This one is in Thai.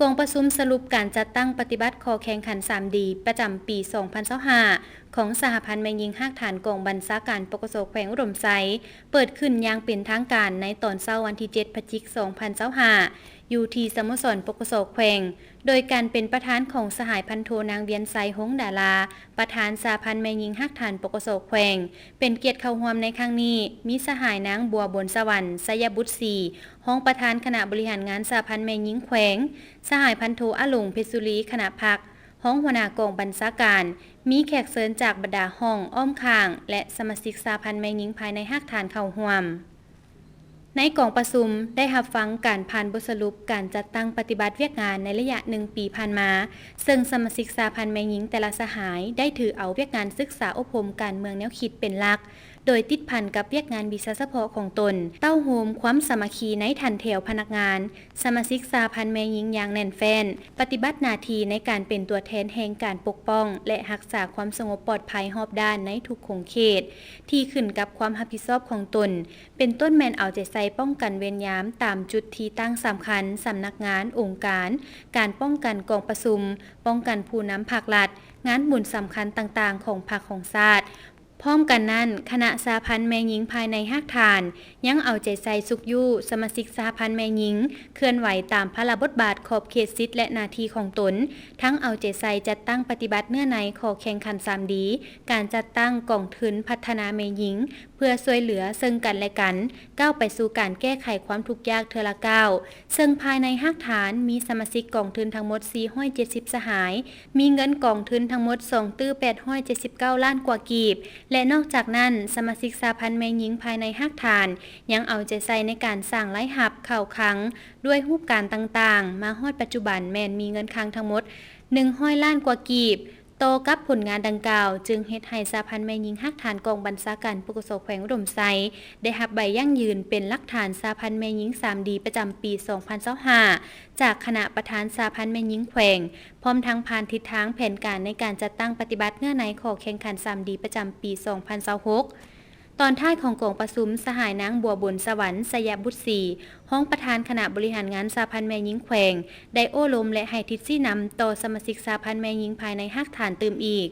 กองประชุมสรุปการจัดตั้งปฏิบัติคอแข่งขัน 3D ประจำปี 2025 ของสหพันธ์แม่หญิงฮักฐานกองบัญชาการปกสแขวงอุดมไซเปิดขึ้นอย่างเป็นทางการในตอนเช้าวันที่ 7 พฤศจิกายน 2025 อยู่ที่สโมสรปกสแขวงโดยการเป็นประธานของสหายพันโทนางเวียนไซหงดาราประธานสหพันธ์แม่หญิงฮักฐานปกสแขวงเป็นเกียรติเข้าร่วมในครั้งนี้มีสหายนางบัวบนสวรรค์สยบุตรศรีห้องประธานคณะบริหารงานสหพันธ์แม่หญิงแขวงสหายพันโทอาหลงเพชรสุรีคณะพักห้องหัวหน้ากองบัญชาการมีแขกเชิญจากบรรดาห้องอ้อมข้างและสมาชิกสหพันธ์แม่หญิงภายในฮักฐานเข้าร่วมในกองประชุมได้รับฟังการผ่านบทสรุปการจัดตั้งปฏิบัติเวียกงานในระยะ1 ปีผ่านมาซึ่งสมาชิกสหพันธ์แม่หญิงแต่ละสหายได้ถือเอาเวียกงานศึกษาอบรมการเมืองแนวคิดเป็นหลักโดยติดพันกับเวียกงานวิชาเฉพาะของตนเต้าโฮมความสามัคคีในทันแถวพนักงานสมาชิกสหพันธ์แม่หญิงอย่างแน่นแฟ้นปฏิบัติหน้าที่ในการเป็นตัวแทนแห่งการปกป้องและรักษาความสงบปลอดภัยรอบด้านในทุกขงเขตที่ขึ้นกับความรับผิดชอบของตนเป็นต้นแมนเอาใจใส่ป้องกันเวรยามตามจุดที่ตั้งสำคัญสำนักงานองค์การการป้องกันกองประชุมป้องกันผู้นำภาครัฐงานบุญสำคัญต่างๆของพรรคของชาติพร้อมกันนั้นคณะสหพันธ์แม่หญิงภายในฮักฐานยังเอาใจใส่สุขยู่สมาชิกสหพันธ์แม่หญิงเคลื่อนไหวตามพระบทบาทขอบเขตสิทธิและหน้าที่ของตนทั้งเอาใจใส่จัดตั้งปฏิบัติเนื้อในขอแข่งขัน 3D การจัดตั้งกองทุนพัฒนาแม่หญิงเพื่อช่วยเหลือซึ่งกันและกันก้าวไปสู่การแก้ไขความทุกข์ยากเทอละก้าวซึ่งภายในฮักฐานมีสมาชิกกองทุนทั้งหมด470สหายมีเงินกองทุนทั้งหมด2,879 ล้านกว่ากีบและนอกจากนั้นสมาชิกสหพันธ์แม่หญิงภายในฮักฐานยังเอาใจใส่ในการสร้างรายรับเข้าคลังด้วยรูปการต่างๆมาฮอดปัจจุบันแม่นมีเงินคลังทั้งหมด100 ล้านกว่ากีบโตกับผลงานดังกล่าวจึงเฮ็ดให้สหพันธ์แม่หญิงฮักฐานกองบัญชาการปกสแขวงอุดมไซได้รับใบยั่งยืนเป็นหลักฐานสหพันธ์แม่หญิง 3D ประจำปี 2025 จากคณะประธานสหพันธ์แม่หญิงแขวงพร้อมทั้งผ่านทิศทางแผนการในการจัดตั้งปฏิบัติเงื่อนในขอแข่งขัน 3D ประจำปี 2026 ตอนท้ายของกองประชุมสหายนางบัวบนสวรรค์สยบุตรศรีห้องประธานคณะบริหารงานสหพันธ์แม่หญิงแขวงได้โอ้ลมและให้ทิศชี้นำต่อสมาชิกสหพันธ์แม่หญิงภายในฮักฐานเติมอีก